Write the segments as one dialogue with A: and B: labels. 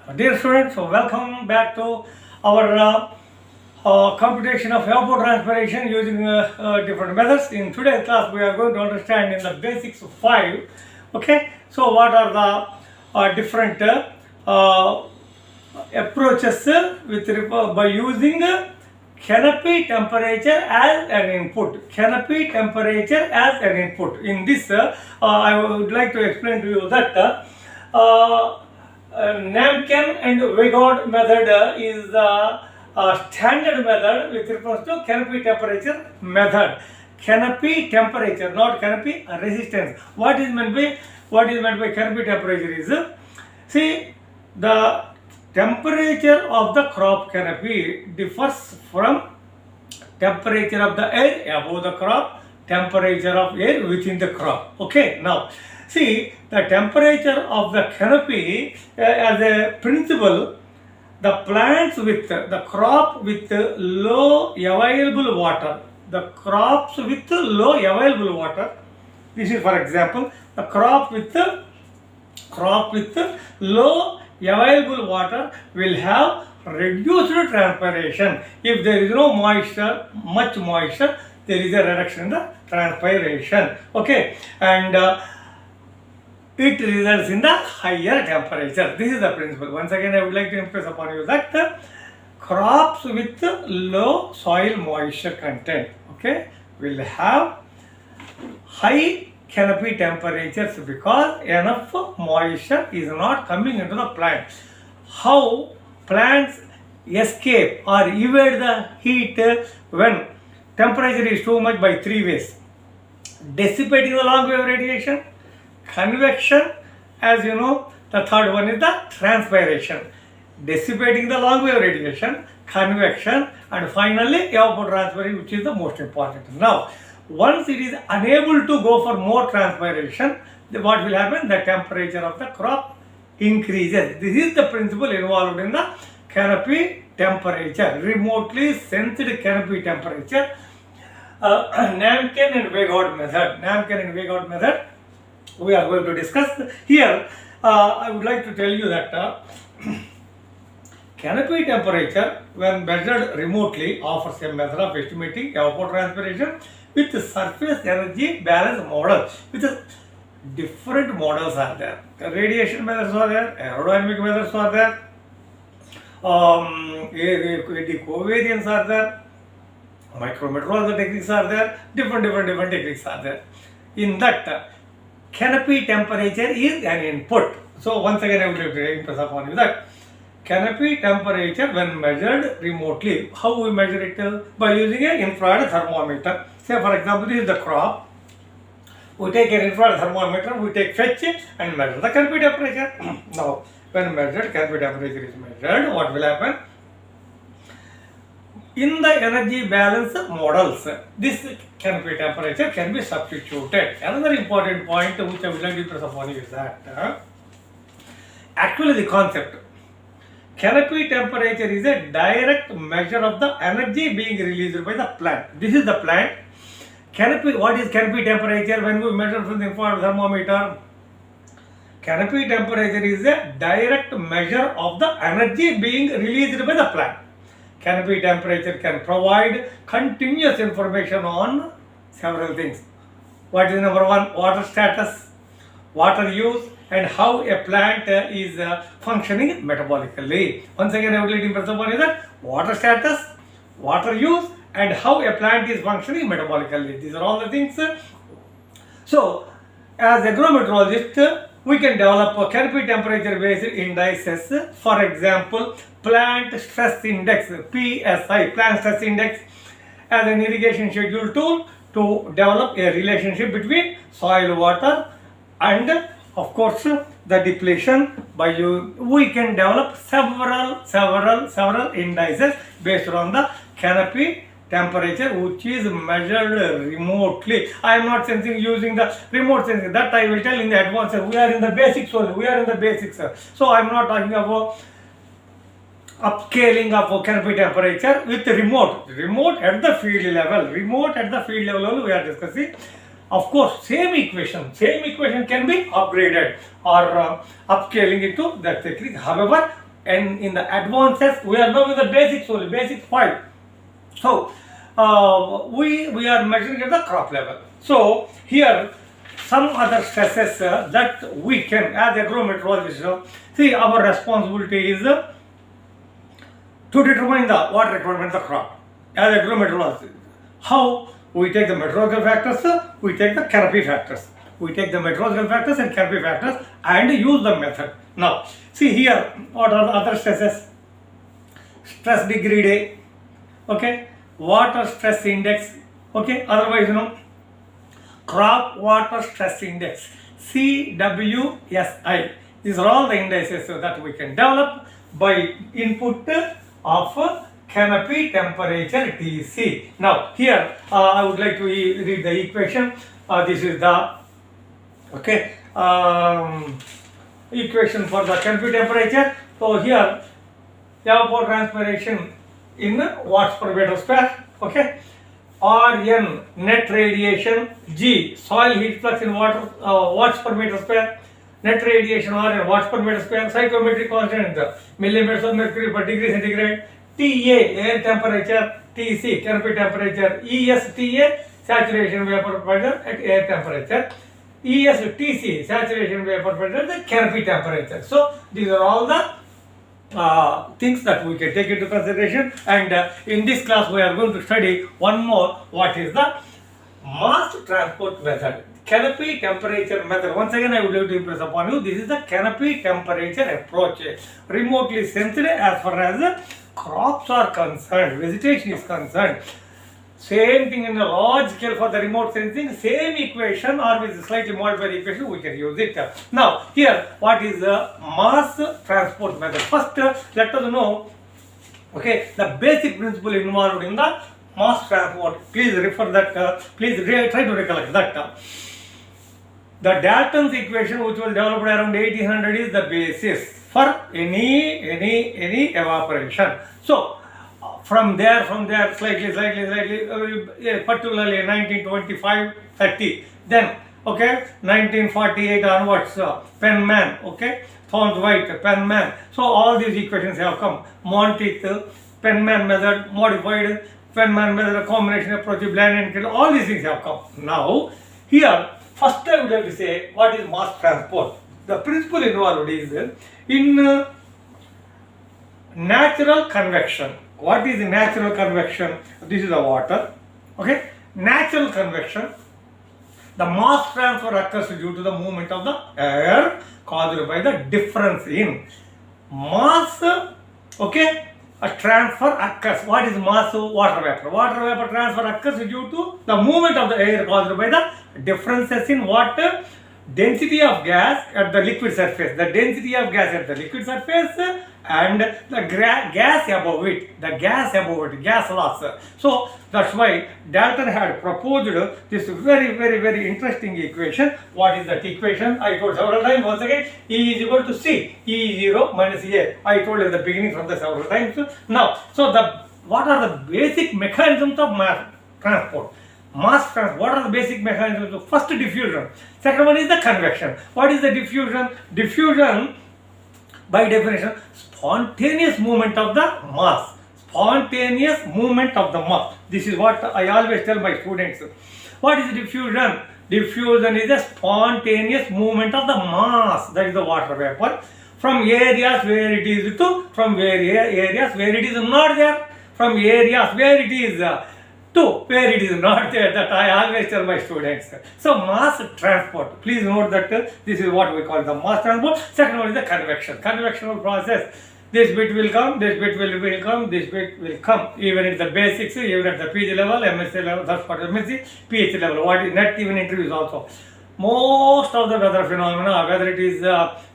A: Dear students, welcome back to our computation of evapotranspiration using different methods. In today's class, we are going to understand in the basics 5. Okay, so what are the different approaches by using canopy temperature as an input. Canopy temperature as an input. In this, I would like to explain to you that Namken and Vegord method is the standard method with reference to canopy temperature method. Canopy temperature, not canopy resistance. What is meant by canopy temperature is, see, the temperature of the crop canopy differs from temperature of the air above the crop, temperature of air within the crop. Okay, now see, the temperature of the canopy as a principle, the plants with the crop with low available water, the crops with low available water, this is for example, the crop with low available water will have reduced transpiration. If there is no moisture, much moisture, there is a reduction in the transpiration. Okay, and it results in the higher temperature. This is the principle. Once again, I would like to impress upon you that crops with low soil moisture content, okay, will have high canopy temperatures because enough moisture is not coming into the plant. How plants escape or evade the heat when temperature is too much? By 3 ways: dissipating the long wave radiation, convection, as you know, the third one is the transpiration. Dissipating the long wave radiation, convection, and finally evapotranspiration, which is the most important. Now, once it is unable to go for more transpiration, what will happen? The temperature of the crop increases. This is the principle involved in the canopy temperature, remotely sensed canopy temperature. Namken and Vegord method. We are going to discuss here. I would like to tell you that canopy temperature, when measured remotely, offers a method of estimating evapotranspiration with surface energy balance model. With different models are there. Radiation methods are there, aerodynamic methods are there, the covariance are there, micrometrology techniques are there, different techniques are there. In that, canopy temperature is an input. So once again, I would like to impress upon you that canopy temperature when measured remotely, how we measure it? By using an infrared thermometer. Say for example, this is the crop. We take an infrared thermometer, we take fetch and measure the canopy temperature. Now, when measured, canopy temperature is measured, what will happen? In the energy balance models, this canopy temperature can be substituted. Another important point which I would like to impress upon you is that actually the concept canopy temperature is a direct measure of the energy being released by the plant. This is the plant. Canopy. What is canopy temperature? When we measure from the infrared thermometer, canopy temperature is a direct measure of the energy being released by the plant. Canopy temperature can provide continuous information on several things. What is number one? Water status, water use, and how a plant is functioning metabolically. Once again, I would like to impress upon you that water status, water use, and how a plant is functioning metabolically. These are all the things. So, as agrometeorologist, we can develop a canopy temperature based indices. For example, plant stress index, PSI, plant stress index, as an irrigation schedule tool to develop a relationship between soil, water, and of course the depletion. By we can develop several indices based on the canopy temperature, which is measured remotely. I am not sensing using the remote sensing. That I will tell in the advanced. We are in the basics only. We are in the basics. So I am not talking about upscaling of canopy temperature with remote. Remote at the field level. Remote at the field level only we are discussing. Of course, same equation can be upgraded or upscaling it to that technique. However, and in the advances, we are now in the basics only, basic 5. So, we are measuring at the crop level. So, here some other stresses that we can, as agrometeorologists, see, our responsibility is to determine the water requirement of the crop. As agrometeorologists, how we take the meteorological factors, we take the canopy factors. We take the meteorological factors and canopy factors and use the method. Now, see here, what are the other stresses? Stress degree day, okay, water stress index, okay, otherwise crop water stress index, CWSI. These are all the indices that we can develop by input of canopy temperature Tc. Now here I would like to read the equation. This is the equation for the canopy temperature. So here evapotranspiration in watts per meter square, okay, Rn net radiation, G soil heat flux in water watts per meter square, net radiation Rn watts per meter square, psychrometric constant millimeters of mercury per degree centigrade, Ta air temperature, Tc canopy temperature, ESTA saturation vapor pressure at air temperature, ESTC saturation vapor pressure the canopy temperature. So these are all the things that we can take into consideration, and in this class we are going to study one more, what is the mass transport method, canopy temperature method. Once again I would like to impress upon you, this is the canopy temperature approach, remotely sensitive as far as crops are concerned, vegetation is concerned. Same thing in a large scale for the remote sensing, same equation or with slightly modified equation we can use it. Now here what is the mass transport method? First let us know, okay, the basic principle involved in the mass transport. Please refer that, please try to recollect that. The Dalton's equation which was developed around 1800 is the basis for any evaporation. So from there slightly particularly 1925-30, then okay 1948 onwards Penman, okay, Thornton-White, Penman. So all these equations have come. Monteith, Penman method, modified Penman method, a combination approach, Bland and Kittle, all these things have come. Now here first I would like to say what is mass transport. The principle involved is in natural convection. What is natural convection? This is the water, okay. Natural convection, the mass transfer occurs due to the movement of the air caused by the difference in mass, okay. A transfer occurs. What is mass? Water vapor. Water vapor transfer occurs due to the movement of the air caused by the differences in what? Density of gas at the liquid surface. The density of gas at the liquid surface and the gas above it. The gas above it. Gas loss. So that's why Dalton had proposed this very interesting equation. What is that equation? I told several times. Once again, E is equal to C. E0 minus A. I told in the beginning from the several times. Now, so what are the basic mechanisms of mass transport? Mass transport. What are the basic mechanisms? First, diffusion. Second one is the convection. What is the diffusion? Diffusion, by definition, spontaneous movement of the mass. Spontaneous movement of the mass. This is what I always tell my students. What is diffusion? Diffusion is a spontaneous movement of the mass, that is the water vapor, from areas where it is to, from areas where it is not there, from areas where it is to where it is not there. That I always tell my students. So mass transport, please note that this is what we call the mass transport. Second one is the convection. Convectional process. This bit will come, this bit will come, this bit will come. Even at the basics, even at the PG level, MSc level, that's what MSc, PhD level. What is not even interviews also. Most of the weather phenomena, whether it is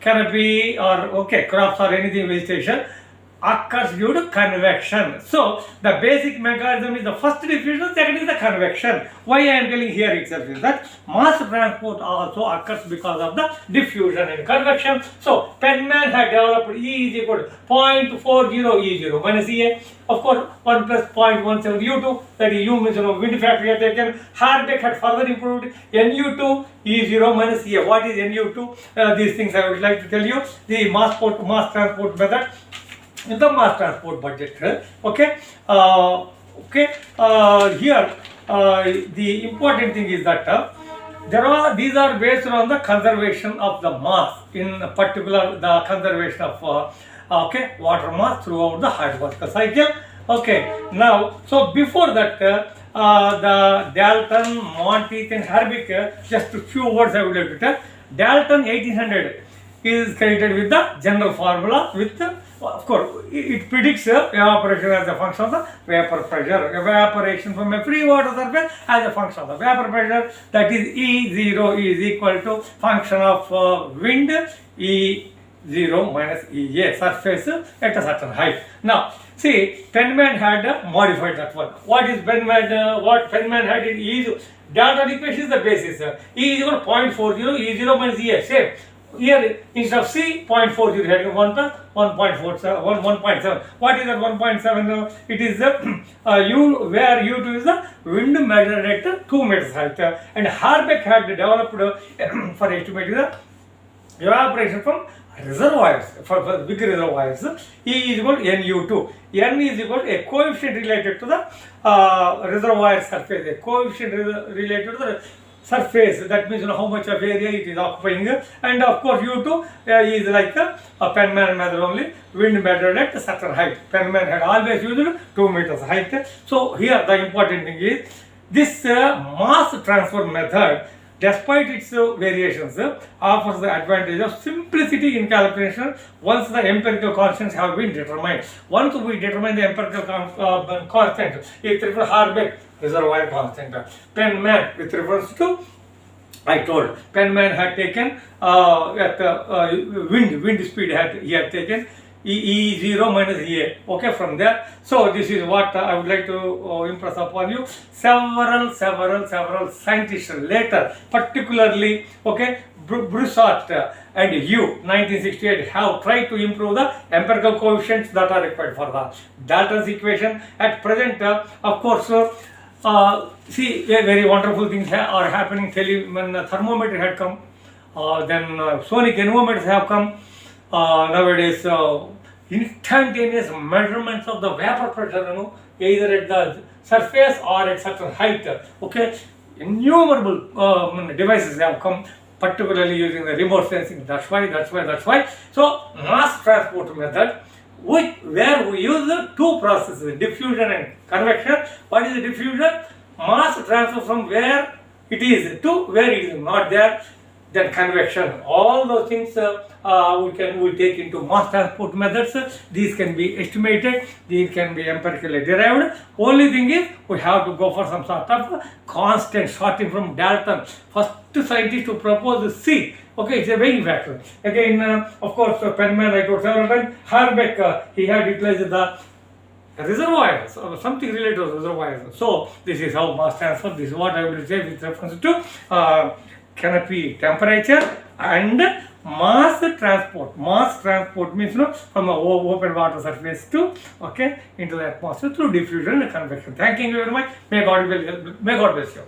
A: canopy or okay crops or anything vegetation, occurs due to convection. So the basic mechanism is the first diffusion, second is the convection. Why I am telling here itself is that mass transport also occurs because of the diffusion and convection. So Penman had developed E is equal to 0.40 E0 minus EA. Of course 1 plus 0.17 U2, that is U means wind factor here taken. Harbeck had further improved NU2 E0 minus EA. What is NU2? These things I would like to tell you. The mass transport method. in the mass transport budget. Okay, here the important thing is that these are based on the conservation of the mass, in particular the conservation of water mass throughout the hydrological cycle. Okay, now so before that the Dalton, Monteith and Harbeck, just a few words I would like to tell. Dalton 1800 is credited with the general formula with of course it predicts evaporation as a function of the vapor pressure, evaporation from a free water surface as a function of the vapor pressure, that is E0 is equal to function of wind E0 minus EA, surface at a certain height. Now see, Penman had modified that one. What is Penman? What Penman had in E0? Dalton equation is the basis. E is equal to 0.40, E0 minus EA, same. Here instead of C, 0.40 had 1 plus 1.47, 1.7. What is that 1.7? It is the U, where U2 is the wind measured at 2 meters height. And Harbeck had developed for estimating the evaporation from reservoirs, for big reservoirs. E is equal to NU2. N is equal to a coefficient related to the reservoir surface, a coefficient related to the surface, that means how much of area it is occupying, and of course U2 is like a Penman method only, wind measured at a certain height. Penman had always used 2 meters height. So here the important thing is this mass transfer method, despite its variations, offers the advantage of simplicity in calculation once the empirical constants have been determined. Once we determine the empirical constant, it refers Harbeck reservoir constant. Penman, with reference to, I told, Penman had taken at wind speed he had taken E0 minus EA. Okay, from there. So this is what I would like to impress upon you. Several scientists later, particularly Broussard and Yu, 1968, have tried to improve the empirical coefficients that are required for the Dalton's equation. At present, of course, see, very wonderful things are happening. When the thermometer had come, then sonic anemometers have come. Nowadays, instantaneous measurements of the vapor pressure, either at the surface or at certain height. Okay, innumerable devices have come, particularly using the remote sensing. That's why. So, mass transport method, where we use the two processes, diffusion and convection. What is the diffusion? Mass transfer from where it is to where it is not there. Then convection. All those things we take into mass transport methods. These can be estimated. These can be empirically derived. Only thing is we have to go for some sort of constant, starting from Dalton. First scientist to propose C. Okay, it's a weighing factor. Again, of course, Penman, I told several times. Harbeck, he had utilized the reservoirs or something related to reservoirs. So this is how mass transfer. This is what I will say with reference to canopy temperature and mass transport. Mass transport means from an open water surface to into the atmosphere through diffusion and convection. Thank you very much. May God bless you.